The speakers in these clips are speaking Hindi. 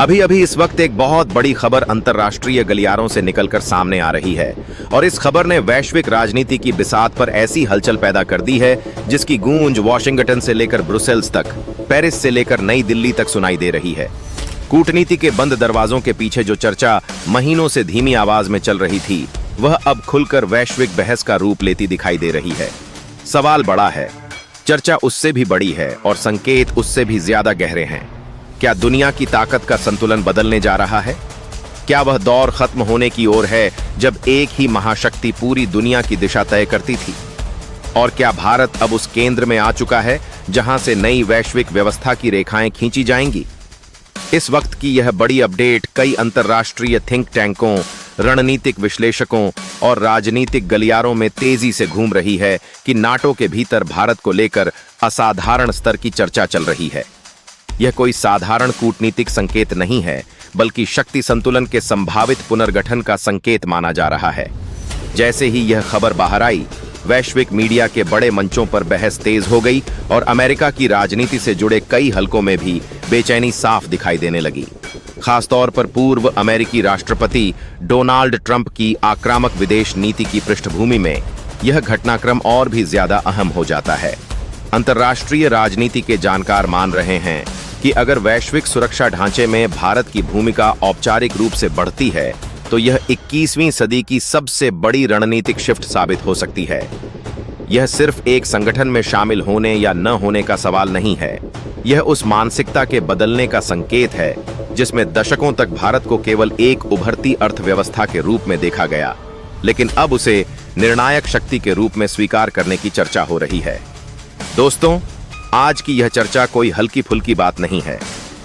अभी अभी इस वक्त एक बहुत बड़ी खबर अंतर्राष्ट्रीय गलियारों से निकलकर सामने आ रही है और इस खबर ने वैश्विक राजनीति की बिसात पर ऐसी हलचल पैदा कर दी है जिसकी गूंज वॉशिंगटन से लेकर ब्रुसेल्स तक, पेरिस से लेकर नई दिल्ली तक सुनाई दे रही है। कूटनीति के बंद दरवाजों के पीछे जो चर्चा महीनों से धीमी आवाज में चल रही थी, वह अब खुलकर वैश्विक बहस का रूप लेती दिखाई दे रही है। सवाल बड़ा है, चर्चा उससे भी बड़ी है और संकेत उससे भी ज्यादा गहरे हैं। क्या दुनिया की ताकत का संतुलन बदलने जा रहा है? क्या वह दौर खत्म होने की ओर है जब एक ही महाशक्ति पूरी दुनिया की दिशा तय करती थी? और क्या भारत अब उस केंद्र में आ चुका है जहां से नई वैश्विक व्यवस्था की रेखाएं खींची जाएंगी? इस वक्त की यह बड़ी अपडेट कई अंतर्राष्ट्रीय थिंक टैंकों, रणनीतिक विश्लेषकों और राजनीतिक गलियारों में तेजी से घूम रही है कि नाटो के भीतर भारत को लेकर असाधारण स्तर की चर्चा चल रही है। यह कोई साधारण कूटनीतिक संकेत नहीं है, बल्कि शक्ति संतुलन के संभावित पुनर्गठन का संकेत माना जा रहा है। जैसे ही यह खबर बाहर आई, वैश्विक मीडिया के बड़े मंचों पर बहस तेज हो गई और अमेरिका की राजनीति से जुड़े कई हलकों में भी बेचैनी साफ दिखाई देने लगी। खासतौर पर पूर्व अमेरिकी राष्ट्रपति डोनाल्ड ट्रंप की आक्रामक विदेश नीति की पृष्ठभूमि में यह घटनाक्रम और भी ज्यादा अहम हो जाता है। अंतर्राष्ट्रीय राजनीति के जानकार मान रहे हैं कि अगर वैश्विक सुरक्षा ढांचे में भारत की भूमिका औपचारिक रूप से बढ़ती है तो यह 21वीं सदी की सबसे बड़ी रणनीतिक शिफ्ट साबित हो सकती है। यह सिर्फ एक संगठन में शामिल होने या न होने का सवाल नहीं है, यह उस मानसिकता के बदलने का संकेत है जिसमें दशकों तक भारत को केवल एक उभरती अर्थव्यवस्था के रूप में देखा गया, लेकिन अब उसे निर्णायक शक्ति के रूप में स्वीकार करने की चर्चा हो रही है। दोस्तों, आज की यह चर्चा कोई हल्की फुल्की बात नहीं है।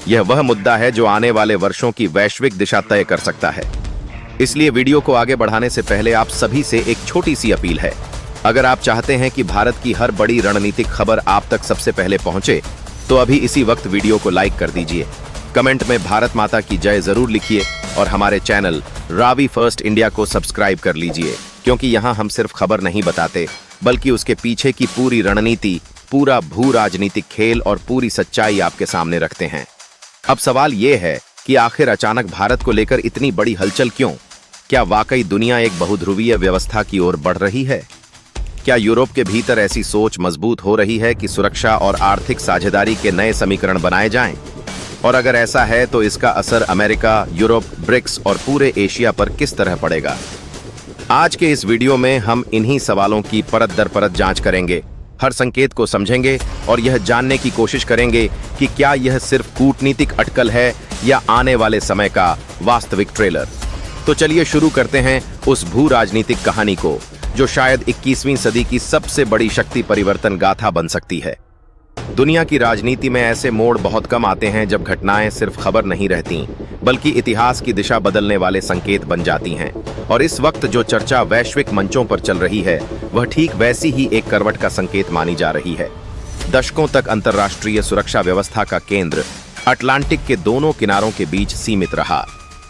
यह वह मुद्दा है जो आने वाले वर्षों की वैश्विक दिशा तय कर सकता है। इसलिए वीडियो को आगे बढ़ाने से पहले आप सभी से एक छोटी सी अपील है। अगर आप चाहते हैं कि भारत की हर बड़ी रणनीतिक खबर आप तक सबसे पहले पहुंचे, तो अभी इसी वक्त वीडियो को लाइक कर दीजिए, कमेंट में भारत माता की जय जरूर लिखिए और हमारे चैनल रावी फर्स्ट इंडिया को सब्सक्राइब कर लीजिए, क्योंकि यहाँ हम सिर्फ खबर नहीं बताते, बल्कि उसके पीछे की पूरी रणनीति, पूरा भू राजनीतिक खेल और पूरी सच्चाई आपके सामने रखते हैं। अब सवाल यह है कि आखिर अचानक भारत को लेकर इतनी बड़ी हलचल क्यों? क्या वाकई दुनिया एक बहुध्रुवीय व्यवस्था की ओर बढ़ रही है? क्या यूरोप के भीतर ऐसी सोच मजबूत हो रही है कि सुरक्षा और आर्थिक साझेदारी के नए समीकरण बनाए जाएं? और अगर ऐसा है तो इसका असर अमेरिका, यूरोप, ब्रिक्स और पूरे एशिया पर किस तरह पड़ेगा? आज के इस वीडियो में हम इन्हीं सवालों की परत दर परत जांच करेंगे, हर संकेत को समझेंगे और यह जानने की कोशिश करेंगे कि क्या यह सिर्फ कूटनीतिक अटकल है या आने वाले समय का वास्तविक ट्रेलर। तो चलिए शुरू करते हैं उस भू राजनीतिक कहानी को जो शायद 21वीं सदी की सबसे बड़ी शक्ति परिवर्तन गाथा बन सकती है। दुनिया की राजनीति में ऐसे मोड़ बहुत कम आते हैं जब घटनाएं सिर्फ खबर नहीं रहती, बल्कि इतिहास की दिशा बदलने वाले संकेत बन जाती हैं। और इस वक्त जो चर्चा वैश्विक मंचों पर चल रही है, वह ठीक वैसी ही एक करवट का संकेत मानी जा रही है। दशकों तक अंतर्राष्ट्रीय सुरक्षा व्यवस्था का केंद्र अटलांटिक के दोनों किनारों के बीच सीमित रहा,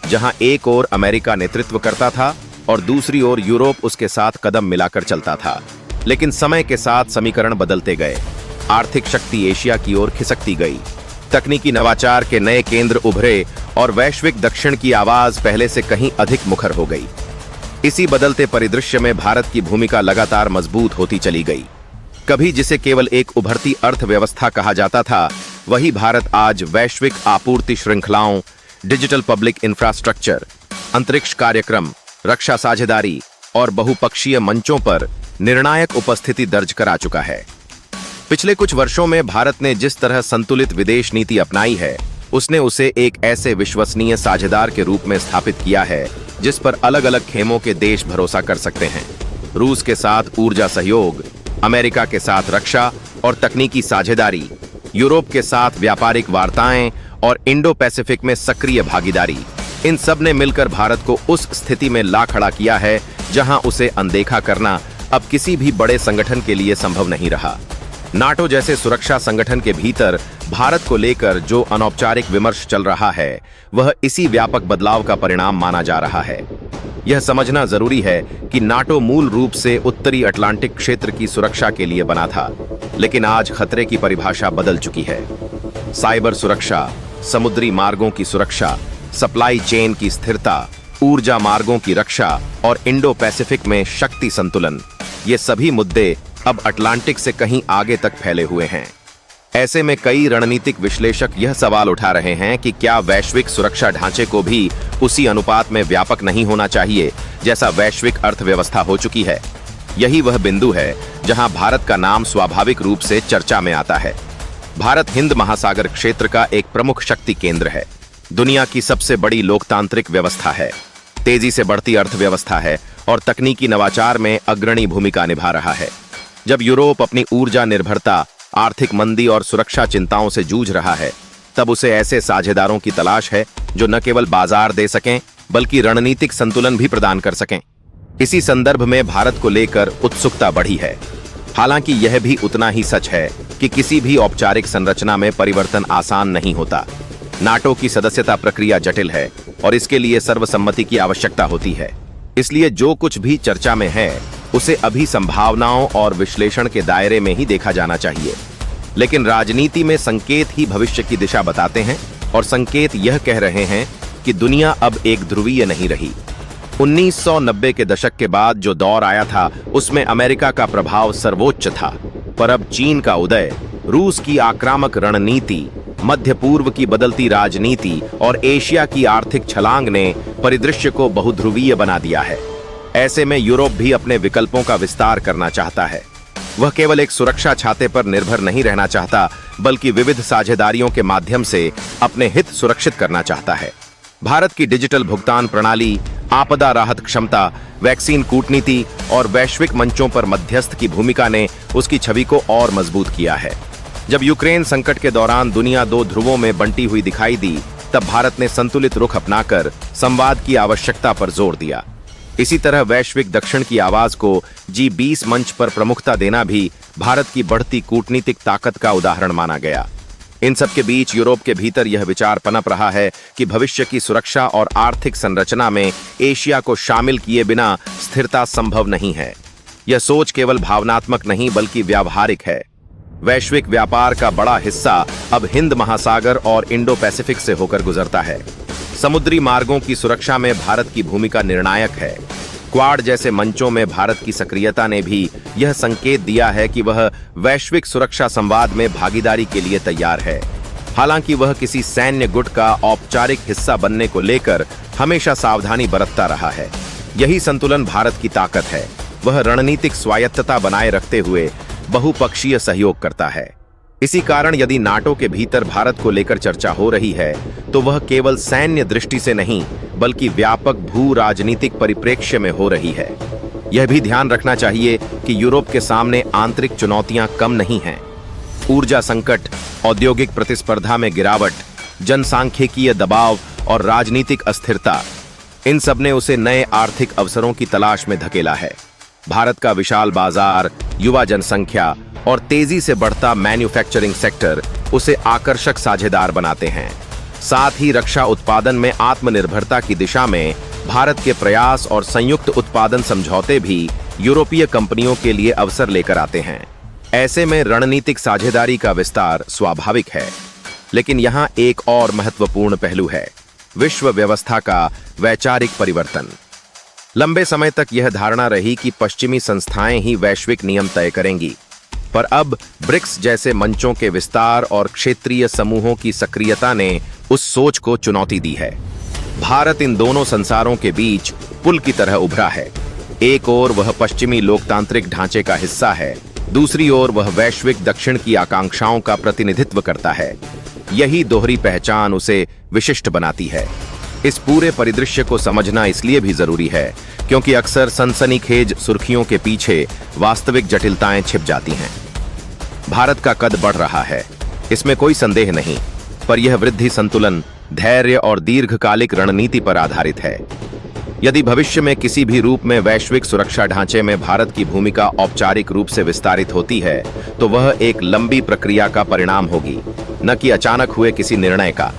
जहां एक ओर अमेरिका नेतृत्व करता था और दूसरी ओर यूरोप उसके साथ कदम मिलाकर चलता था। लेकिन समय के साथ समीकरण बदलते गए। आर्थिक शक्ति एशिया की ओर खिसकती गई, तकनीकी नवाचार के नए केंद्र उभरे और वैश्विक दक्षिण की आवाज पहले से कहीं अधिक मुखर हो गई। इसी बदलते परिदृश्य में भारत की भूमिका लगातार मजबूत होती चली गई। कभी जिसे केवल एक उभरती अर्थव्यवस्था कहा जाता था, वही भारत आज वैश्विक आपूर्ति श्रृंखलाओं, डिजिटल पब्लिक इंफ्रास्ट्रक्चर, अंतरिक्ष कार्यक्रम, रक्षा साझेदारी और बहुपक्षीय मंचों पर निर्णायक उपस्थिति दर्ज करा चुका है। पिछले कुछ वर्षों में भारत ने जिस तरह संतुलित विदेश नीति अपनाई है, उसने उसे एक ऐसे विश्वसनीय साझेदार के रूप में स्थापित किया है जिस पर अलग अलग खेमों के देश भरोसा कर सकते हैं। रूस के साथ ऊर्जा सहयोग, अमेरिका के साथ रक्षा और तकनीकी साझेदारी, यूरोप के साथ व्यापारिक वार्ताएं और इंडो पैसिफिक में सक्रिय भागीदारी, इन सब ने मिलकर भारत को उस स्थिति में ला खड़ा किया है जहां उसे अनदेखा करना अब किसी भी बड़े संगठन के लिए संभव नहीं रहा। नाटो जैसे सुरक्षा संगठन के भीतर भारत को लेकर जो अनौपचारिक विमर्श चल रहा है, वह इसी व्यापक बदलाव का परिणाम माना जा रहा है। यह समझना जरूरी है कि नाटो मूल रूप से उत्तरी अटलांटिक क्षेत्र की सुरक्षा के लिए बना था, लेकिन आज खतरे की परिभाषा बदल चुकी है। साइबर सुरक्षा, समुद्री मार्गों की सुरक्षा, सप्लाई चेन की स्थिरता, ऊर्जा मार्गों की रक्षा और इंडो पैसिफिक में शक्ति संतुलन, ये सभी मुद्दे अब अटलांटिक से कहीं आगे तक फैले हुए हैं। ऐसे में कई रणनीतिक विश्लेषक यह सवाल उठा रहे हैं कि क्या वैश्विक सुरक्षा ढांचे को भी उसी अनुपात में व्यापक नहीं होना चाहिए जैसा वैश्विक अर्थव्यवस्था हो चुकी है। यही वह बिंदु है जहां भारत का नाम स्वाभाविक रूप से चर्चा में आता है। भारत हिंद महासागर क्षेत्र का एक प्रमुख शक्ति केंद्र है, दुनिया की सबसे बड़ी लोकतांत्रिक व्यवस्था है, तेजी से बढ़ती अर्थव्यवस्था है और तकनीकी नवाचार में अग्रणी भूमिका निभा रहा है। जब यूरोप अपनी ऊर्जा निर्भरता, आर्थिक मंदी और सुरक्षा चिंताओं से जूझ रहा है, तब उसे ऐसे साझेदारों की तलाश है जो न केवल बाजार दे सकें बल्कि रणनीतिक संतुलन भी प्रदान कर सकें। इसी संदर्भ में भारत को लेकर उत्सुकता बढ़ी है। हालांकि यह भी उतना ही सच है कि किसी भी औपचारिक संरचना में परिवर्तन आसान नहीं होता। नाटो की सदस्यता प्रक्रिया जटिल है और इसके लिए सर्वसम्मति की आवश्यकता होती है। इसलिए जो कुछ भी चर्चा में है उसे अभी संभावनाओं और विश्लेषण के दायरे में ही देखा जाना चाहिए। लेकिन राजनीति में संकेत ही भविष्य की दिशा बताते हैं और संकेत यह कह रहे हैं कि दुनिया अब एक ध्रुवीय नहीं रही। 1990 के दशक के बाद जो दौर आया था उसमें अमेरिका का प्रभाव सर्वोच्च था, पर अब चीन का उदय, रूस की आक्रामक रणनीति, मध्य पूर्व की बदलती राजनीति और एशिया की आर्थिक छलांग ने परिदृश्य को बहुध्रुवीय बना दिया है। ऐसे में यूरोप भी अपने विकल्पों का विस्तार करना चाहता है। वह केवल एक सुरक्षा छाते पर निर्भर नहीं रहना चाहता बल्कि विविध साझेदारियों के माध्यम से अपने हित सुरक्षित करना चाहता है। भारत की डिजिटल भुगतान प्रणाली, आपदा राहत क्षमता, वैक्सीन कूटनीति और वैश्विक मंचों पर मध्यस्थ की भूमिका ने उसकी छवि को और मजबूत किया है। जब यूक्रेन संकट के दौरान दुनिया दो ध्रुवों में बंटी हुई दिखाई दी, तब भारत ने संतुलित रुख अपनाकर संवाद की आवश्यकता पर जोर दिया। इसी तरह वैश्विक दक्षिण की आवाज को G20 मंच पर प्रमुखता देना भी भारत की बढ़ती कूटनीतिक ताकत का उदाहरण माना गया। इन सब के बीच यूरोप के भीतर यह विचार पनप रहा है कि भविष्य की सुरक्षा और आर्थिक संरचना में एशिया को शामिल किए बिना स्थिरता संभव नहीं है। यह सोच केवल भावनात्मक नहीं बल्कि व्यावहारिक है। वैश्विक व्यापार का बड़ा हिस्सा अब हिंद महासागर और इंडो पैसिफिक से होकर गुजरता है। समुद्री मार्गों की सुरक्षा में भारत की भूमिका निर्णायक है। क्वाड जैसे मंचों में भारत की सक्रियता ने भी यह संकेत दिया है कि वह वैश्विक सुरक्षा संवाद में भागीदारी के लिए तैयार है। हालांकि वह किसी सैन्य गुट का औपचारिक हिस्सा बनने को लेकर हमेशा सावधानी बरतता रहा है। यही संतुलन भारत की ताकत है। वह रणनीतिक स्वायत्तता बनाए रखते हुए बहुपक्षीय सहयोग करता है। इसी कारण यदि नाटो के भीतर भारत को लेकर चर्चा हो रही है तो वह केवल सैन्य दृष्टि से नहीं बल्कि व्यापक भू राजनीतिक परिप्रेक्ष्य में हो रही है। यह भी ध्यान रखना चाहिए कि यूरोप के सामने आंतरिक चुनौतियां कम नहीं हैं। ऊर्जा संकट, औद्योगिक प्रतिस्पर्धा में गिरावट, जनसांख्यिकीय दबाव और राजनीतिक अस्थिरता, इन सब ने उसे नए आर्थिक अवसरों की तलाश में धकेला है। भारत का विशाल बाजार, युवा जनसंख्या और तेजी से बढ़ता मैन्युफैक्चरिंग सेक्टर उसे आकर्षक साझेदार बनाते हैं। साथ ही रक्षा उत्पादन में आत्मनिर्भरता की दिशा में भारत के प्रयास और संयुक्त उत्पादन समझौते भी यूरोपीय कंपनियों के लिए अवसर लेकर आते हैं। ऐसे में रणनीतिक साझेदारी का विस्तार स्वाभाविक है। लेकिन यहाँ एक और महत्वपूर्ण पहलू है, विश्व व्यवस्था का वैचारिक परिवर्तन। लंबे समय तक यह धारणा रही कि पश्चिमी संस्थाएं ही वैश्विक नियम तय करेंगी, पर अब ब्रिक्स जैसे मंचों के विस्तार और क्षेत्रीय समूहों की सक्रियता ने उस सोच को चुनौती दी है। भारत इन दोनों संसारों के बीच पुल की तरह उभरा है। एक ओर वह पश्चिमी लोकतांत्रिक ढांचे का हिस्सा है, दूसरी ओर वह वैश्विक दक्षिण की आकांक्षाओं का प्रतिनिधित्व करता है। यही दोहरी पहचान उसे विशिष्ट बनाती है। इस पूरे परिदृश्य को समझना इसलिए भी जरूरी है क्योंकि अक्सर सनसनीखेज सुर्खियों के पीछे वास्तविक जटिलताएं छिप जाती हैं। भारत का कद बढ़ रहा है, इसमें कोई संदेह नहीं, पर यह वृद्धि संतुलन, धैर्य और दीर्घकालिक रणनीति पर आधारित है। यदि भविष्य में किसी भी रूप में वैश्विक सुरक्षा ढांचे में भारत की भूमिका औपचारिक रूप से विस्तारित होती है तो वह एक लंबी प्रक्रिया का परिणाम होगी, न कि अचानक हुए किसी निर्णय का।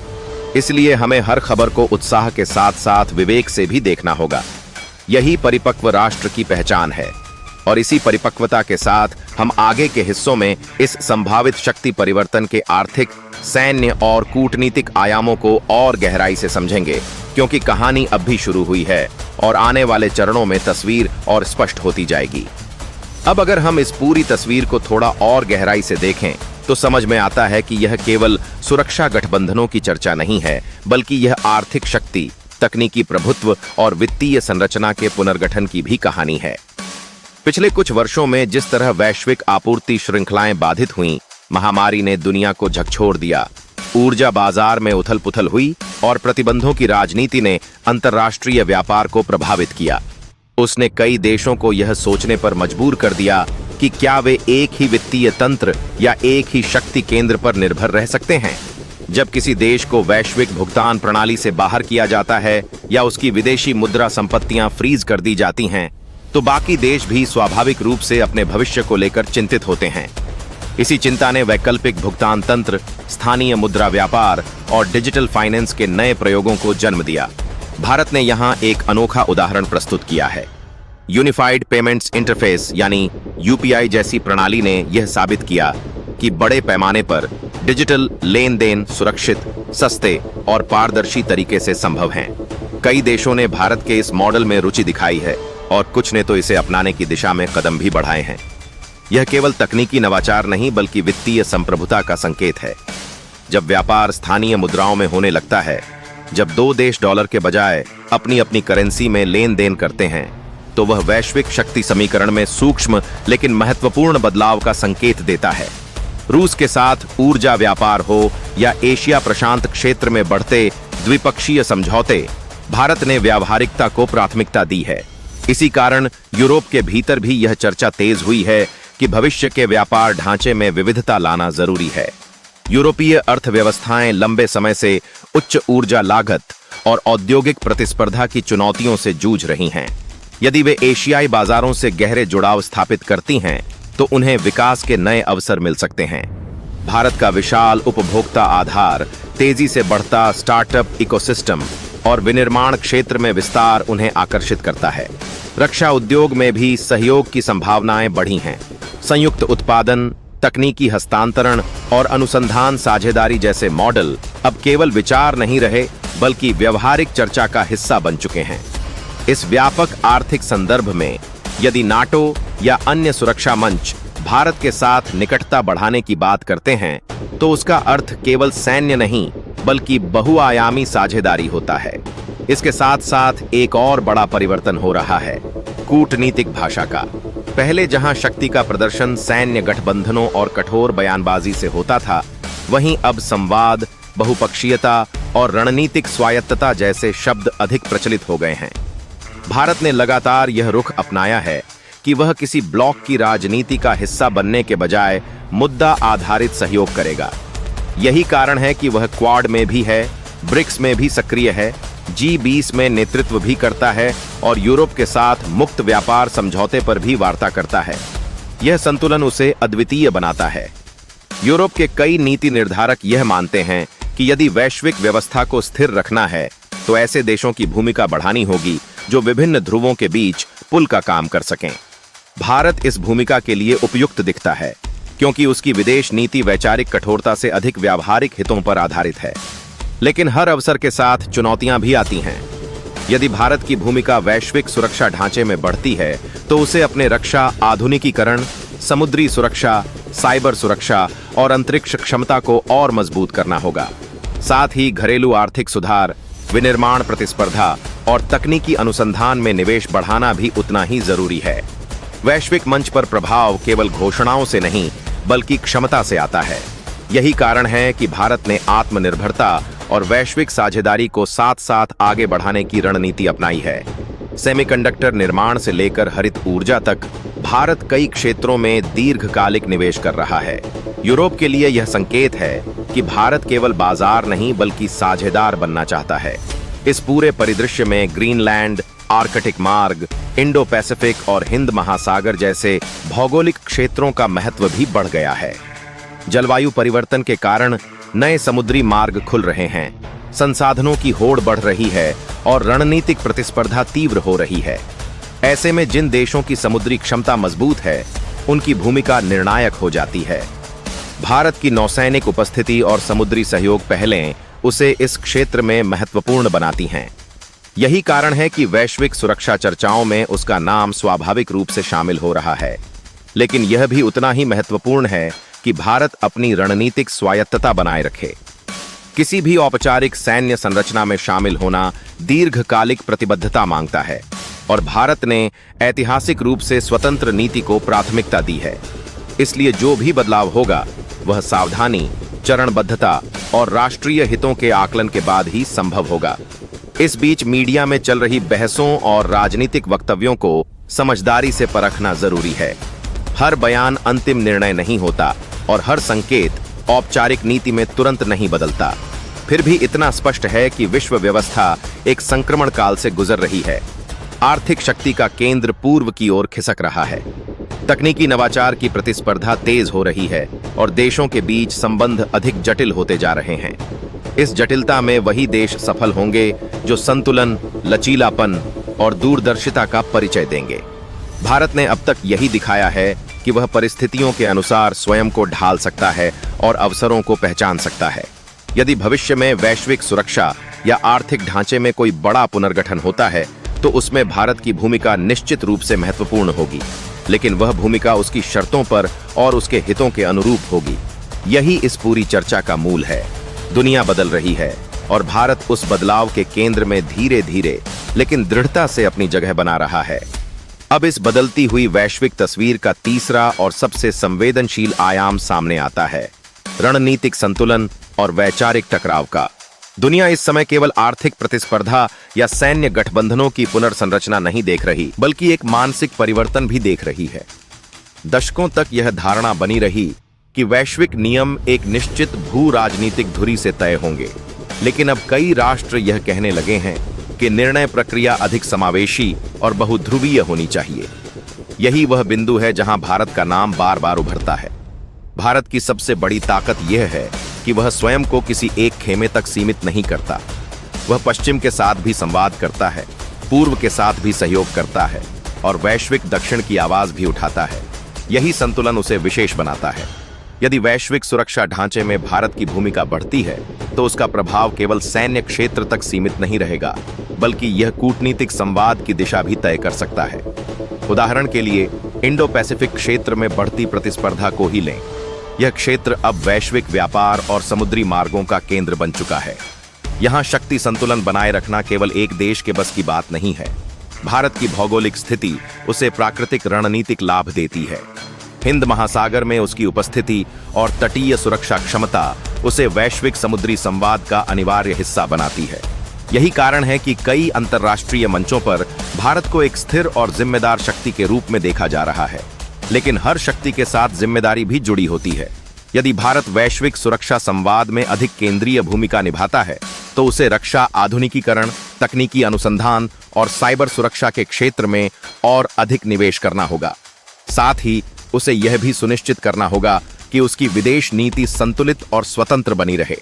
इसलिए हमें हर खबर को उत्साह के साथ साथ विवेक से भी देखना होगा। यही परिपक्व राष्ट्र की पहचान है और इसी परिपक्वता के साथ हम आगे के हिस्सों में इस संभावित शक्ति परिवर्तन के आर्थिक, सैन्य और कूटनीतिक आयामों को और गहराई से समझेंगे, क्योंकि कहानी अब भी शुरू हुई है और आने वाले चरणों में तस्वीर और स्पष्ट होती जाएगी। अब अगर हम इस पूरी तस्वीर को थोड़ा और गहराई से देखें तो समझ में आता है कि यह केवल सुरक्षा गठबंधनों की चर्चा नहीं है, बल्कि यह आर्थिक शक्ति, तकनीकी प्रभुत्व और वित्तीय संरचना के पुनर्गठन की भी कहानी है। पिछले कुछ वर्षों में जिस तरह वैश्विक आपूर्ति श्रृंखलाएं बाधित हुईं, महामारी ने दुनिया को झकझोर दिया, ऊर्जा बाजार में उथल-पुथल हुई और प्रतिबंधों की राजनीति ने अंतर्राष्ट्रीय व्यापार को प्रभावित किया। उसने कई देशों को यह सोचने पर मजबूर कर दिया कि क्या वे एक ही वित्तीय तंत्र या एक ही शक्ति केंद्र पर निर्भर रह सकते हैं। जब किसी देश को वैश्विक भुगतान प्रणाली से बाहर किया जाता है या उसकी विदेशी मुद्रा संपत्तियां फ्रीज कर दी जाती हैं, तो बाकी देश भी स्वाभाविक रूप से अपने भविष्य को लेकर चिंतित होते हैं। इसी चिंता ने वैकल्पिक भुगतान तंत्र, स्थानीय मुद्रा व्यापार और डिजिटल फाइनेंस के नए प्रयोगों को जन्म दिया। भारत ने यहाँ एक अनोखा उदाहरण प्रस्तुत किया है। यूनिफाइड पेमेंट्स इंटरफेस यानी यूपीआई जैसी प्रणाली ने यह साबित किया कि बड़े पैमाने पर डिजिटल लेन देन सुरक्षित, सस्ते और पारदर्शी तरीके से संभव हैं। कई देशों ने भारत के इस मॉडल में रुचि दिखाई है और कुछ ने तो इसे अपनाने की दिशा में कदम भी बढ़ाए हैं। यह केवल तकनीकी नवाचार नहीं बल्कि वित्तीय संप्रभुता का संकेत है। जब व्यापार स्थानीय मुद्राओं में होने लगता है, जब दो देश डॉलर के बजाय अपनी अपनी करेंसी में लेन देन करते हैं, तो वह वैश्विक शक्ति समीकरण में सूक्ष्म लेकिन महत्वपूर्ण बदलाव का संकेत देता है। रूस के साथ ऊर्जा व्यापार हो या एशिया प्रशांत क्षेत्र में बढ़ते द्विपक्षीय समझौते, भारत ने व्यावहारिकता को प्राथमिकता दी है। इसी कारण यूरोप के भीतर भी यह चर्चा तेज हुई है कि भविष्य के व्यापार ढांचे में विविधता लाना जरूरी है। यूरोपीय अर्थव्यवस्थाएं लंबे समय से उच्च ऊर्जा लागत और औद्योगिक प्रतिस्पर्धा की चुनौतियों से जूझ रही हैं। यदि वे एशियाई बाजारों से गहरे जुड़ाव स्थापित करती हैं, तो उन्हें विकास के नए अवसर मिल सकते हैं। भारत का विशाल उपभोक्ता आधार, तेजी से बढ़ता स्टार्टअप इकोसिस्टम और विनिर्माण क्षेत्र में विस्तार उन्हें आकर्षित करता है। रक्षा उद्योग में भी सहयोग की संभावनाएं बढ़ी हैं। संयुक्त उत्पादन, तकनीकी हस्तांतरण और अनुसंधान साझेदारी जैसे मॉडल अब केवल विचार नहीं रहे बल्कि व्यवहारिक चर्चा का हिस्सा बन चुके हैं। इस व्यापक आर्थिक संदर्भ में यदि नाटो या अन्य सुरक्षा मंच भारत के साथ निकटता बढ़ाने की बात करते हैं, तो उसका अर्थ केवल सैन्य नहीं बल्कि बहुआयामी साझेदारी होता है। इसके साथ साथ एक और बड़ा परिवर्तन हो रहा है, कूटनीतिक भाषा का। पहले जहां शक्ति का प्रदर्शन सैन्य गठबंधनों और कठोर बयानबाजी से होता था, वहीं अब संवाद, बहुपक्षीयता और रणनीतिक स्वायत्तता जैसे शब्द अधिक प्रचलित हो गए हैं। भारत ने लगातार यह रुख अपनाया है कि वह किसी ब्लॉक की राजनीति का हिस्सा बनने के बजाय मुद्दा आधारित सहयोग करेगा। यही कारण है कि वह क्वाड में भी है, ब्रिक्स में भी सक्रिय है, G20 में नेतृत्व भी करता है और यूरोप के साथ मुक्त व्यापार समझौते पर भी वार्ता करता है। यह संतुलन उसे अद्वितीय बनाता है। यूरोप के कई नीति निर्धारक यह मानते हैं कि यदि वैश्विक व्यवस्था को स्थिर रखना है, तो ऐसे देशों की भूमिका बढ़ानी होगी जो विभिन्न ध्रुवों के बीच पुल का काम कर सकें। भारत इस भूमिका के लिए उपयुक्त दिखता है, क्योंकि उसकी विदेश नीति वैचारिक कठोरता से अधिक व्यावहारिक हितों पर आधारित है। लेकिन हर अवसर के साथ चुनौतियां भी आती हैं। यदि भारत की भूमिका वैश्विक सुरक्षा ढांचे में बढ़ती है, तो उसे अपने रक्षा आधुनिकीकरण, समुद्री सुरक्षा, साइबर सुरक्षा और अंतरिक्ष क्षमता को और मजबूत करना होगा। साथ ही घरेलू आर्थिक सुधार, विनिर्माण प्रतिस्पर्धा और तकनीकी अनुसंधान में निवेश बढ़ाना भी उतना ही जरूरी है। वैश्विक मंच पर प्रभाव केवल घोषणाओं से नहीं बल्कि क्षमता से आता है। यही कारण है कि भारत ने आत्मनिर्भरता और वैश्विक साझेदारी को साथ साथ आगे बढ़ाने की रणनीति अपनाई है। सेमीकंडक्टर निर्माण से लेकर हरित ऊर्जा तक भारत कई क्षेत्रों में दीर्घकालिक निवेश कर रहा है। यूरोप के लिए यह संकेत है कि भारत केवल बाजार नहीं बल्कि साझेदार बनना चाहता है। इस पूरे परिदृश्य में ग्रीनलैंड, आर्कटिक मार्ग, इंडो पैसिफिक और हिंद महासागर जैसे भौगोलिक क्षेत्रों का महत्व भी बढ़ गया है। जलवायु परिवर्तन के कारण नए समुद्री मार्ग खुल रहे हैं, संसाधनों की होड़ बढ़ रही है और रणनीतिक प्रतिस्पर्धा तीव्र हो रही है। ऐसे में जिन देशों की समुद्री क्षमता मजबूत है, उनकी भूमिका निर्णायक हो जाती है। भारत की नौसैनिक उपस्थिति और समुद्री सहयोग पहलें उसे इस क्षेत्र में महत्वपूर्ण बनाती हैं। यही कारण है कि वैश्विक सुरक्षा चर्चाओं में उसका नाम स्वाभाविक रूप से शामिल हो रहा है। लेकिन यह भी उतना ही महत्वपूर्ण है कि भारत अपनी रणनीतिक स्वायत्तता बनाए रखे। किसी भी औपचारिक सैन्य संरचना में शामिल होना दीर्घकालिक प्रतिबद्धता मांगता है, और भारत ने ऐतिहासिक रूप से स्वतंत्र नीति को प्राथमिकता दी है। इसलिए जो भी बदलाव होगा वह सावधानी, चरणबद्धता और राष्ट्रीय हितों के आकलन के बाद ही संभव होगा। इस बीच मीडिया में चल रही बहसों और राजनीतिक वक्तव्यों को समझदारी से परखना जरूरी है। हर बयान अंतिम निर्णय नहीं होता और हर संकेत औपचारिक नीति में तुरंत नहीं बदलता। फिर भी इतना स्पष्ट है कि विश्व व्यवस्था एक संक्रमण काल से गुजर रही है। आर्थिक शक्ति का केंद्र पूर्व की ओर खिसक रहा है। तकनीकी नवाचार की प्रतिस्पर्धा तेज हो रही है और देशों के बीच संबंध अधिक जटिल होते जा रहे हैं। इस जटिलता में वही देश सफल होंगे जो संतुलन, लचीलापन और दूरदर्शिता का परिचय देंगे। भारत ने अब तक यही दिखाया है कि वह परिस्थितियों के अनुसार स्वयं को ढाल सकता है और अवसरों को पहचान सकता है। यदि भविष्य में वैश्विक सुरक्षा या आर्थिक ढांचे में कोई बड़ा पुनर्गठन होता है तो उसमें भारत की भूमिका निश्चित रूप से महत्वपूर्ण होगी, लेकिन वह भूमिका उसकी शर्तों पर और उसके हितों के अनुरूप होगी। यही इस पूरी चर्चा का मूल है। दुनिया बदल रही है और भारत उस बदलाव के केंद्र में धीरे धीरे लेकिन दृढ़ता से अपनी जगह बना रहा है। अब इस बदलती हुई वैश्विक तस्वीर का तीसरा और सबसे संवेदनशील आयाम सामने आता है, रणनीतिक संतुलन और वैचारिक टकराव का। दुनिया इस समय केवल आर्थिक प्रतिस्पर्धा या सैन्य गठबंधनों की पुनर्संरचना नहीं देख रही, बल्कि एक मानसिक परिवर्तन भी देख रही है। दशकों तक यह धारणा बनी रही कि वैश्विक नियम एक निश्चित भू राजनीतिक धुरी से तय होंगे, लेकिन अब कई राष्ट्र यह कहने लगे हैं कि निर्णय प्रक्रिया अधिक समावेशी और बहुध्रुवीय होनी चाहिए। यही वह बिंदु है जहां भारत का नाम बार बार उभरता है। भारत की सबसे बड़ी ताकत यह है कि वह स्वयं को किसी एक खेमे तक सीमित नहीं करता। वह पश्चिम के साथ भी संवाद करता है, पूर्व के साथ भी सहयोग करता है और वैश्विक दक्षिण की आवाज भी उठाता है। यही संतुलन उसे विशेष बनाता है। यदि वैश्विक सुरक्षा ढांचे में भारत की भूमिका बढ़ती है तो उसका प्रभाव केवल सैन्य क्षेत्र तक सीमित नहीं रहेगा, बल्कि यह कूटनीतिक संवाद की दिशा भी तय कर सकता है। उदाहरण के लिए इंडो पैसिफिक क्षेत्र में बढ़ती प्रतिस्पर्धा को ही लें। यह क्षेत्र अब वैश्विक व्यापार और समुद्री मार्गों का केंद्र बन चुका है। यहाँ शक्ति संतुलन बनाए रखना केवल एक देश के बस की बात नहीं है। भारत की भौगोलिक स्थिति उसे प्राकृतिक रणनीतिक लाभ देती है। हिंद महासागर में उसकी उपस्थिति और तटीय सुरक्षा क्षमता उसे वैश्विक समुद्री संवाद का अनिवार्य हिस्सा बनाती है। यही कारण है कि कई अंतर्राष्ट्रीय मंचों पर भारत को एक स्थिर और जिम्मेदार शक्ति के रूप में देखा जा रहा है। लेकिन हर शक्ति के साथ जिम्मेदारी भी जुड़ी होती है। यदि भारत वैश्विक सुरक्षा संवाद में अधिक केंद्रीय भूमिका निभाता है तो उसे रक्षा आधुनिकीकरण, तकनीकी अनुसंधान और साइबर सुरक्षा के क्षेत्र में और अधिक निवेश करना होगा। साथ ही उसे यह भी सुनिश्चित करना होगा कि उसकी विदेश नीति संतुलित और स्वतंत्र बनी रहे।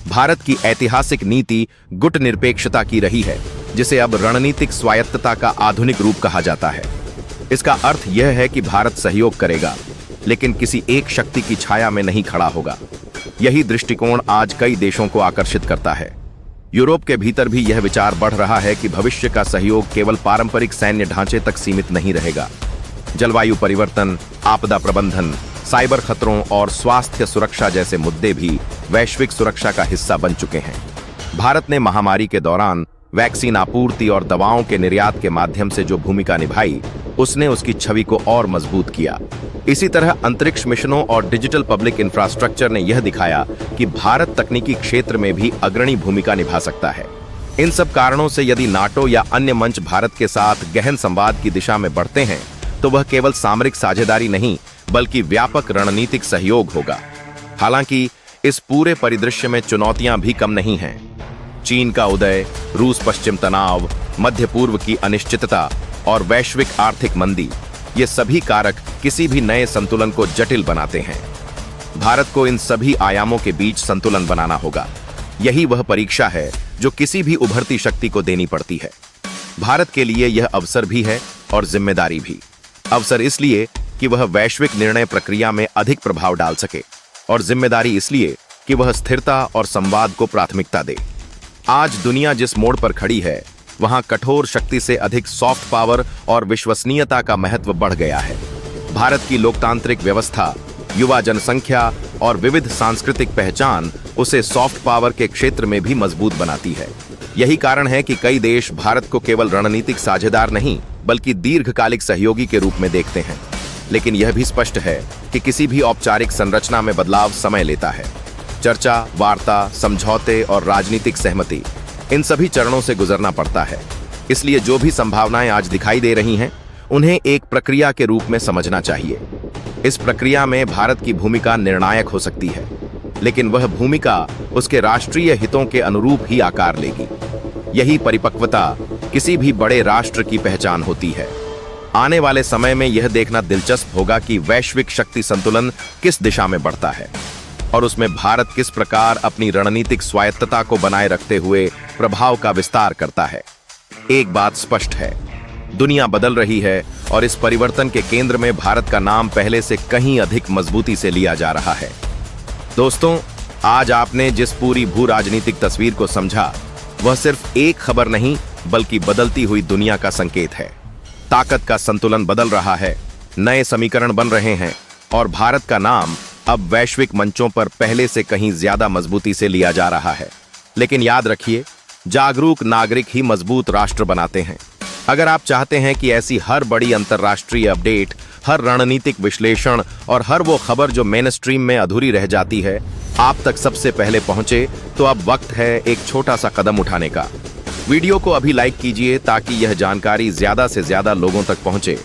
भारत की ऐतिहासिक नीति गुटनिरपेक्षता की रही है, जिसे अब रणनीतिक स्वायत्तता का आधुनिक रूप कहा जाता है। इसका अर्थ यह है कि भारत सहयोग करेगा, लेकिन किसी एक शक्ति की छाया में नहीं खड़ा होगा। यही दृष्टिकोण आज कई देशों को आकर्षित करता है। यूरोप के भीतर भी यह विचार बढ़ रहा है कि भविष्य का सहयोग केवल पारंपरिक सैन्य ढांचे तक सीमित नहीं रहेगा। जलवायु परिवर्तन, आपदा प्रबंधन, साइबर खतरों और स्वास्थ्य सुरक्षा जैसे मुद्दे भी वैश्विक सुरक्षा का हिस्सा बन चुके हैं। भारत ने महामारी के दौरान वैक्सीन आपूर्ति और दवाओं के निर्यात के माध्यम से जो भूमिका निभाई, उसने उसकी छवि को और मजबूत किया। इसी तरह अंतरिक्ष मिशनों और डिजिटल पब्लिक इंफ्रास्ट्रक्चर ने यह दिखाया कि भारत तकनीकी क्षेत्र में भी अग्रणी भूमिका निभा सकता है। इन सब कारणों से यदि नाटो या अन्य मंच भारत के साथ गहन संवाद की दिशा में बढ़ते हैं तो वह केवल सामरिक साझेदारी नहीं, बल्कि व्यापक रणनीतिक सहयोग होगा। हालांकि इस पूरे परिदृश्य में चुनौतियां भी कम नहीं हैं। चीन का उदय, रूस पश्चिम तनाव, मध्य पूर्व की अनिश्चितता और वैश्विक आर्थिक मंदी, ये सभी कारक किसी भी नए संतुलन को जटिल बनाते हैं। भारत को इन सभी आयामों के बीच संतुलन बनाना होगा। यही वह परीक्षा है जो किसी भी उभरती शक्ति को देनी पड़ती है। भारत के लिए यह अवसर भी है और जिम्मेदारी भी। अवसर इसलिए कि वह वैश्विक निर्णय प्रक्रिया में अधिक प्रभाव डाल सके, और जिम्मेदारी इसलिए कि वह स्थिरता और संवाद को प्राथमिकता दे। आज दुनिया जिस मोड़ पर खड़ी है, वहां कठोर शक्ति से अधिक सॉफ्ट पावर और विश्वसनीयता का महत्व बढ़ गया है। भारत की लोकतांत्रिक व्यवस्था, युवा जनसंख्या और विविध सांस्कृतिक पहचान उसे सॉफ्ट पावर के क्षेत्र में भी मजबूत बनाती है। यही कारण है कि कई देश भारत को केवल रणनीतिक साझेदार नहीं, बल्कि दीर्घकालिक सहयोगी के रूप में देखते हैं। लेकिन यह भी स्पष्ट है कि किसी भी औपचारिक संरचना में बदलाव समय लेता है। चर्चा, वार्ता, समझौते और राजनीतिक सहमति, इन सभी चरणों से गुजरना पड़ता है। इसलिए जो भी संभावनाएं आज दिखाई दे रही हैं, उन्हें एक प्रक्रिया के रूप में समझना चाहिए। इस प्रक्रिया में भारत की भूमिका निर्णायक हो सकती है, लेकिन वह भूमिका उसके राष्ट्रीय हितों के अनुरूप ही आकार लेगी। यही परिपक्वता किसी भी बड़े राष्ट्र की पहचान होती है। आने वाले समय में यह देखना दिलचस्प होगा कि वैश्विक शक्ति संतुलन किस दिशा में बढ़ता है और उसमें भारत किस प्रकार अपनी रणनीतिक स्वायत्तता को बनाए रखते हुए प्रभाव का विस्तार करता है। एक बात स्पष्ट है, दुनिया बदल रही है और इस परिवर्तन के केंद्र में भारत का नाम पहले से कहीं अधिक मजबूती से लिया जा रहा है। दोस्तों, आज आपने जिस पूरी भू राजनीतिक तस्वीर को समझा, वह सिर्फ एक खबर नहीं, बल्कि बदलती हुई दुनिया का संकेत है। ताकत का संतुलन बदल रहा है, नए समीकरण बन रहे हैं और भारत का नाम अब वैश्विक मंचों पर पहले से कहीं ज्यादा मजबूती से लिया जा रहा है। लेकिन याद रखिए, जागरूक नागरिक ही मजबूत राष्ट्र बनाते हैं। अगर आप चाहते हैं कि ऐसी हर बड़ी अंतर्राष्ट्रीय अपडेट, हर रणनीतिक विश्लेषण और हर वो खबर जो मेन स्ट्रीम में अधूरी रह जाती है, आप तक सबसे पहले पहुंचे, तो अब वक्त है एक छोटा सा कदम उठाने का। वीडियो को अभी लाइक कीजिए ताकि यह जानकारी ज्यादा से ज्यादा लोगों तक पहुंचे।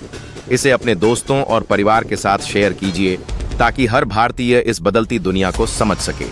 इसे अपने दोस्तों और परिवार के साथ शेयर कीजिए ताकि हर भारतीय इस बदलती दुनिया को समझ सके।